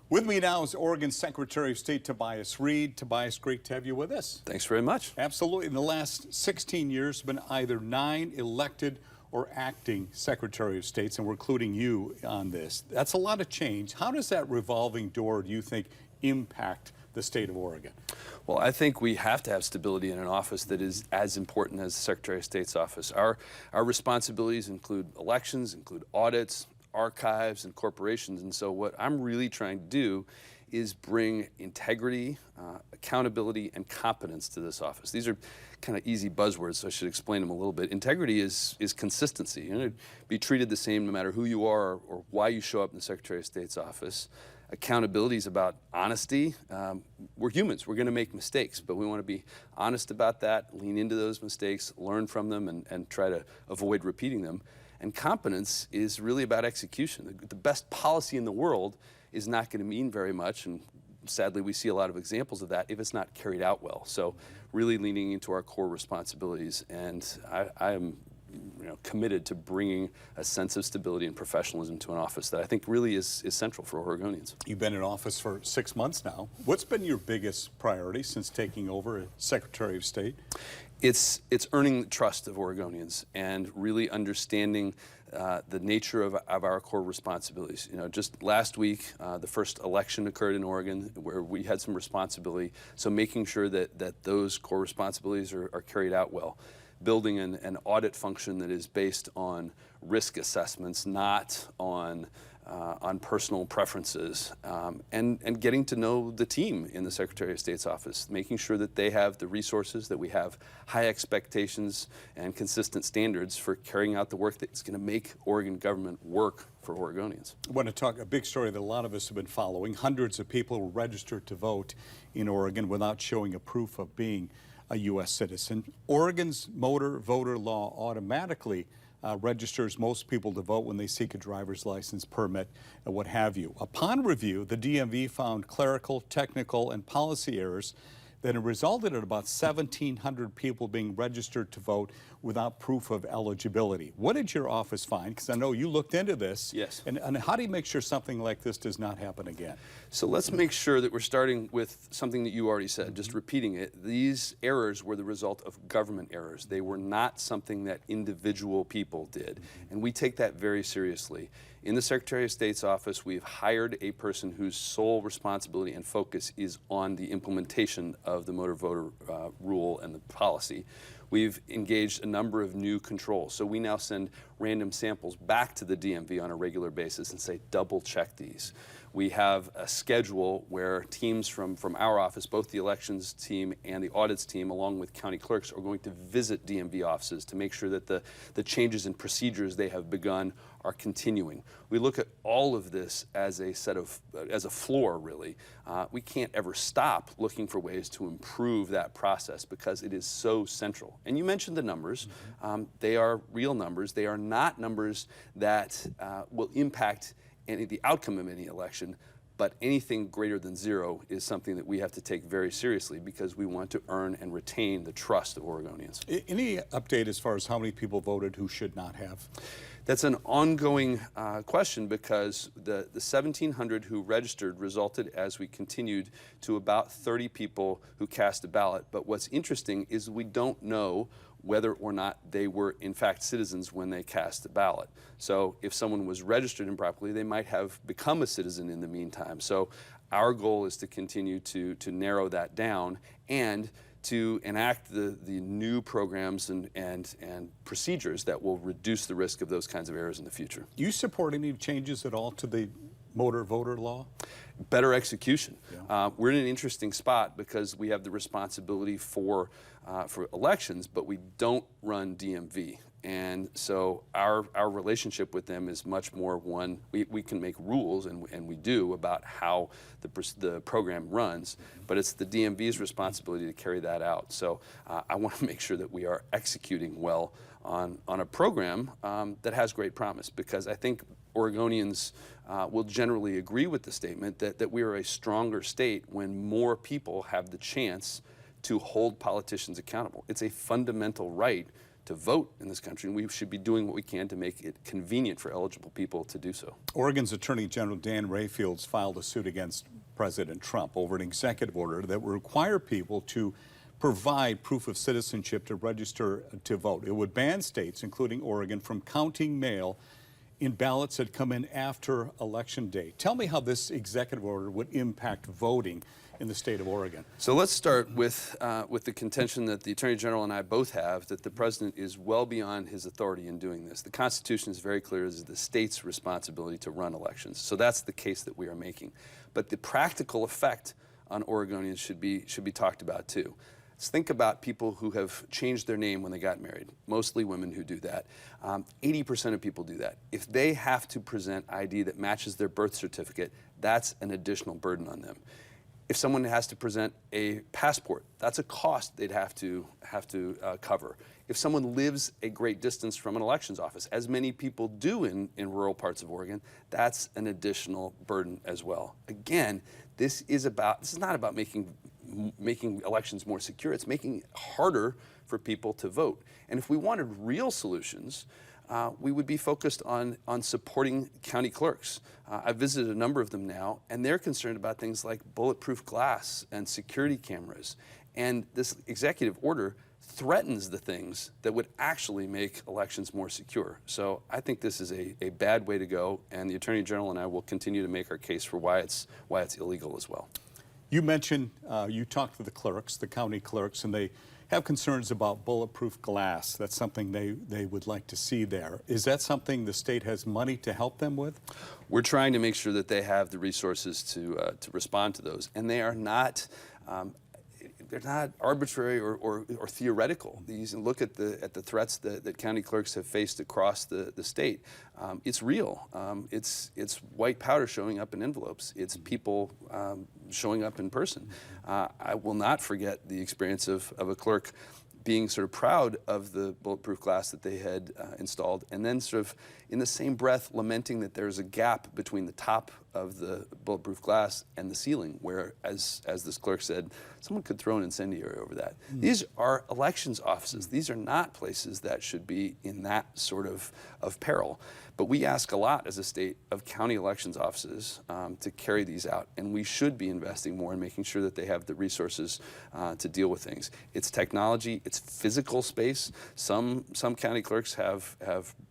With me now is Oregon Secretary of State Tobias Reed. Tobias, great to have you with us. Thanks very much. Absolutely. In the last 16 years, there have been either 9 elected or acting Secretary of States, and we're including you on this. That's a lot of change. How does that revolving door, do you think, impact the state of Oregon? Well, I think we have to have stability in an office that is as important as the Secretary of State's office. Our responsibilities include elections, include audits, archives, and corporations. And so what I'm really trying to do is bring integrity, accountability, and competence to this office. These are kind of easy buzzwords, so I should explain them a little bit. Integrity is consistency. You know, be treated the same no matter who you are or why you show up in the Secretary of State's office. Accountability is about honesty. We're humans. We're going to make mistakes, but we want to be honest about that, lean into those mistakes, learn from them, and try to avoid repeating them. And competence is really about execution. The best policy in the world is not going to mean very much, and sadly we see a lot of examples of that if it's not carried out well. So really leaning into our core responsibilities, and I am committed to bringing a sense of stability and professionalism to an office that I think really is central for Oregonians. You've been in office for 6 months now. What's been your biggest priority since taking over as Secretary of State? It's earning the trust of Oregonians and really understanding the nature of our core responsibilities. You know, just last week, the first election occurred in Oregon where we had some responsibility. So making sure that those core responsibilities are carried out well. Building an audit function that is based on risk assessments, not on personal preferences, and getting to know the team in the Secretary of State's office, making sure that they have the resources, that we have high expectations and consistent standards for carrying out the work that's going to make Oregon government work for Oregonians. I want to talk a big story that a lot of us have been following. Hundreds of people were registered to vote in Oregon without showing a proof of being a U.S. citizen. Oregon's motor voter law automatically registers most people to vote when they seek a driver's license, permit, and what have you. Upon review, the DMV found clerical, technical, and policy errors that have resulted in about 1,700 people being registered to vote without proof of eligibility. What did your office find? Because I know you looked into this. Yes. And how do you make sure something like this does not happen again? So let's make sure that we're starting with something that you already said, just repeating it. These errors were the result of government errors. They were not something that individual people did. And we take that very seriously. In the Secretary of State's office, we've hired a person whose sole responsibility and focus is on the implementation of the motor voter rule and the policy. We've engaged a number of new controls. So we now send random samples back to the DMV on a regular basis and say, double check these. We have a schedule where teams from our office, both the elections team and the audits team, along with county clerks, are going to visit DMV offices to make sure that the changes in procedures they have begun are continuing. We look at all of this as a floor, really. We can't ever stop looking for ways to improve that process because it is so central. And you mentioned the numbers. They are real numbers. They are not numbers that will impact the outcome of any election, but anything greater than 0 is something that we have to take very seriously because we want to earn and retain the trust of Oregonians. Any update as far as how many people voted who should not have? That's an ongoing question because the 1,700 who registered resulted, as we continued, to about 30 people who cast a ballot. But what's interesting is we don't know whether or not they were in fact citizens when they cast the ballot. So if someone was registered improperly, they might have become a citizen in the meantime. So our goal is to continue to narrow that down and to enact the new programs and procedures that will reduce the risk of those kinds of errors in the future. Do you support any changes at all to the motor voter law? Better execution. Yeah. We're in an interesting spot because we have the responsibility for elections, but we don't run DMV. And so our relationship with them is much more one, we can make rules, and we do, about how the program runs, but it's the DMV's responsibility to carry that out. So I want to make sure that we are executing well on a program that has great promise, because I think Oregonians will generally agree with the statement that we are a stronger state when more people have the chance to hold politicians accountable. It's a fundamental right to vote in this country, and we should be doing what we can to make it convenient for eligible people to do so. Oregon's Attorney General Dan Rayfield's filed a suit against President Trump over an executive order that would require people to provide proof of citizenship to register to vote. It would ban states, including Oregon, from counting mail in ballots that come in after Election Day. Tell me how this executive order would impact voting in the state of Oregon. So let's start with the contention that the Attorney General and I both have, that the President is well beyond his authority in doing this. The Constitution is very clear. It is the state's responsibility to run elections. So that's the case that we are making. But the practical effect on Oregonians should be talked about too. Let's think about people who have changed their name when they got married, mostly women who do that. 80% of people do that. If they have to present ID that matches their birth certificate, that's an additional burden on them. If someone has to present a passport, that's a cost they'd have to cover. If someone lives a great distance from an elections office, as many people do in rural parts of Oregon, that's an additional burden as well. Again, this is not about making elections more secure. It's making it harder for people to vote. And if we wanted real solutions, we would be focused on supporting county clerks. I've visited a number of them now, and they're concerned about things like bulletproof glass and security cameras. And this executive order threatens the things that would actually make elections more secure. So I think this is a bad way to go, and the Attorney General and I will continue to make our case for why it's illegal as well. You mentioned you talked to the clerks, the county clerks, and they have concerns about bulletproof glass. That's something they would like to see there. Is that something the state has money to help them with? We're trying to make sure that they have the resources to respond to those, and they are not. They're not arbitrary or theoretical. These look at the threats that county clerks have faced across the state. It's real. It's white powder showing up in envelopes. It's people showing up in person. I will not forget the experience of a clerk being sort of proud of the bulletproof glass that they had installed, and then sort of in the same breath lamenting that there's a gap between the top of the bulletproof glass and the ceiling, where, as this clerk said, someone could throw an incendiary over that. These are elections offices. These are not places that should be in that sort of peril. But we ask a lot as a state of county elections offices to carry these out, and we should be investing more in making sure that they have the resources to deal with things. It's technology, it's physical space. Some county clerks have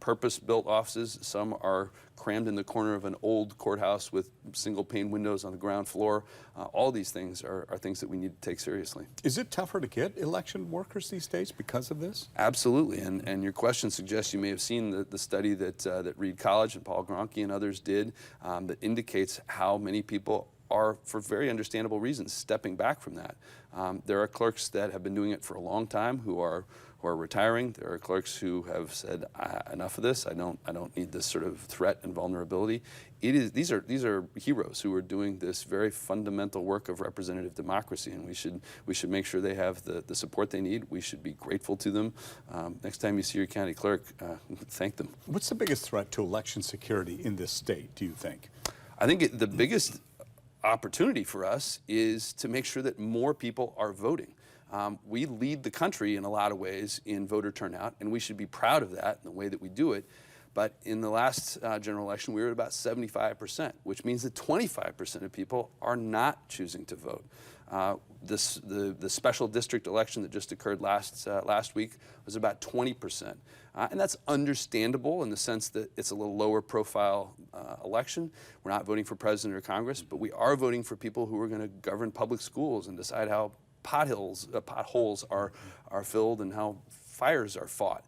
purpose-built offices. Some are crammed in the corner of an old courthouse with single-pane windows on the ground floor. All these things are things that we need to take seriously. Is it tougher to get election workers these days because of this? Absolutely, and your question suggests you may have seen the study that Reed College and Paul Gronke and others did that indicates how many people are, for very understandable reasons, stepping back from that. There are clerks that have been doing it for a long time who are retiring. There are clerks who have said, enough of this. I don't need this sort of threat and vulnerability. These are heroes who are doing this very fundamental work of representative democracy, and we should make sure they have the support they need. We should be grateful to them. Next time you see your county clerk, thank them. What's the biggest threat to election security in this state, do you think? I think the biggest opportunity for us is to make sure that more people are voting. We lead the country in a lot of ways in voter turnout, and we should be proud of that in the way that we do it. But in the last general election, we were at about 75%, which means that 25% of people are not choosing to vote. The special district election that just occurred last week was about 20%. And that's understandable in the sense that it's a little lower profile election. We're not voting for president or Congress, but we are voting for people who are going to govern public schools and decide how potholes are filled and how fires are fought.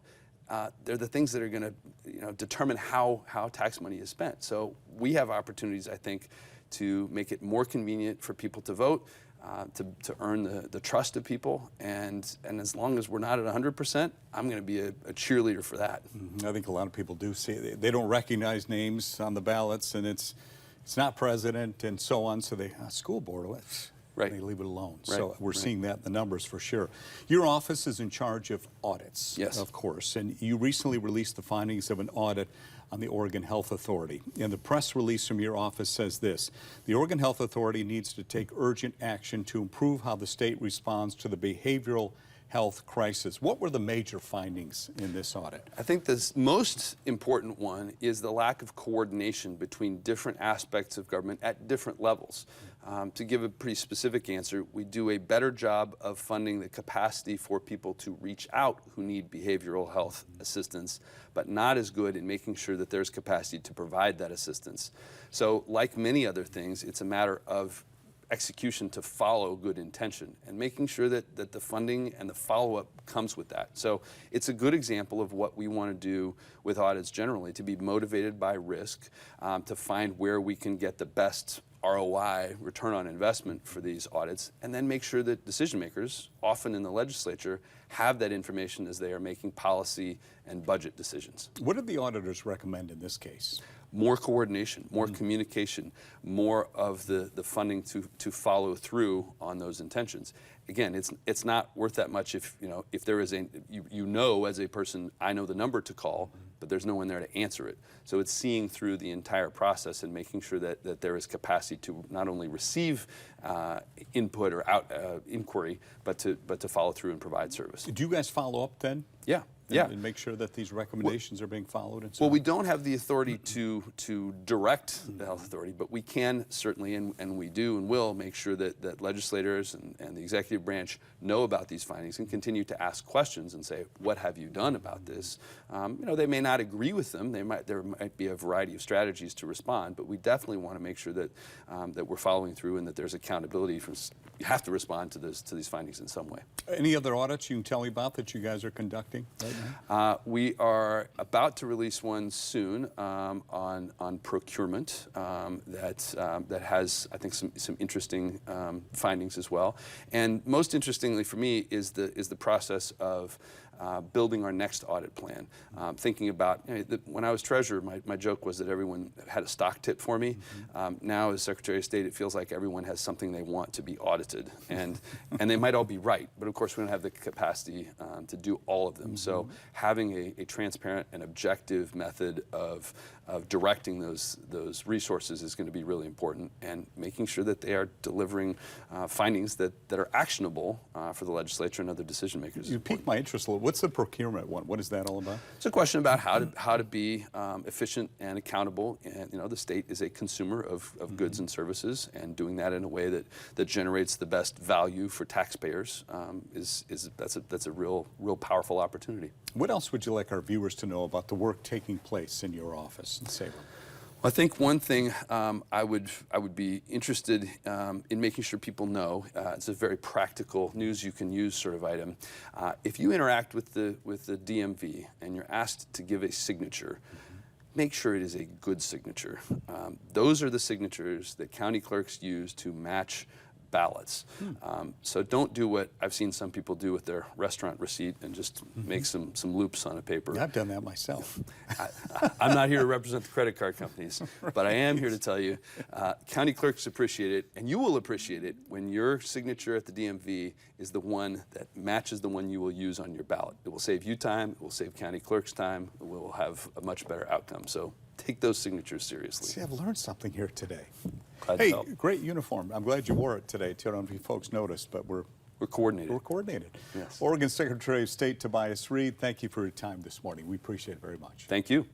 They're the things that are going to determine how tax money is spent. So we have opportunities, I think, to make it more convenient for people to vote, to earn the trust of people. And as long as we're not at 100%, I'm going to be a cheerleader for that. I think a lot of people do see it. They don't recognize names on the ballots, and it's not president and so on. So they school board. Right. They leave it alone. Right. So we're seeing that in the numbers for sure. Your office is in charge of audits, yes, of course, and you recently released the findings of an audit on the Oregon Health Authority. And the press release from your office says this: the Oregon Health Authority needs to take urgent action to improve how the state responds to the behavioral health crisis. What were the major findings in this audit? I think the most important one is the lack of coordination between different aspects of government at different levels. To give a pretty specific answer, we do a better job of funding the capacity for people to reach out who need behavioral health assistance, but not as good in making sure that there's capacity to provide that assistance. So like many other things, it's a matter of execution to follow good intention and making sure that the funding and the follow-up comes with that. So it's a good example of what we want to do with audits generally, to be motivated by risk, to find where we can get the best ROI, return on investment, for these audits, and then make sure that decision makers, often in the legislature, have that information as they are making policy and budget decisions. What did the auditors recommend in this case? More coordination, more communication, more of the funding to follow through on those intentions. Again, it's not worth that much if there is you know as a person, I know the number to call, but there's no one there to answer it. So it's seeing through the entire process and making sure that there is capacity to not only receive input or inquiry, but to follow through and provide service. Do you guys follow up then? Yeah. And make sure that these recommendations are being followed and so Well, on? we don't have the authority to direct the health authority, but we can certainly, and we do and will, make sure that legislators and the executive branch know about these findings and continue to ask questions and say, what have you done about this? They may not agree with them. There might be a variety of strategies to respond, but we definitely want to make sure that that we're following through and that there's accountability. You have to respond to these findings in some way. Any other audits you can tell me about that you guys are conducting right now? We are about to release one soon on procurement that has, I think, some interesting findings as well. And most interestingly for me is the process of building our next audit plan. Thinking about, when I was treasurer, my joke was that everyone had a stock tip for me. Now as Secretary of State, it feels like everyone has something they want to be audited. And they might all be right, but of course we don't have the capacity to do all of them. So having a transparent and objective method of directing those resources is going to be really important, and making sure that they are delivering findings that are actionable for the legislature and other decision makers. You piqued my interest a little. What's the procurement one? What is that all about? It's a question about how to be efficient and accountable. And the state is a consumer of goods and services, and doing that in a way that generates the best value for taxpayers that's a real powerful opportunity. What else would you like our viewers to know about the work taking place in your office in Salem? Well, I think one thing I would be interested in making sure people know, it's a very practical news you can use sort of item. If you interact with the DMV and you're asked to give a signature, make sure it is a good signature. Those are the signatures that county clerks use to match ballots. So don't do what I've seen some people do with their restaurant receipt and just make some loops on a paper. I've done that myself. I'm not here to represent the credit card companies, but I am here to tell you, county clerks appreciate it, and you will appreciate it when your signature at the DMV is the one that matches the one you will use on your ballot. It will save you time, it will save county clerks time, it will have a much better outcome. So take those signatures seriously. See, I've learned something here today. Glad to Hey, help. great uniform. I'm glad you wore it today. I don't know if you folks noticed, but we're coordinated. We're coordinated. Yes. Oregon Secretary of State Tobias Reed, thank you for your time this morning. We appreciate it very much. Thank you.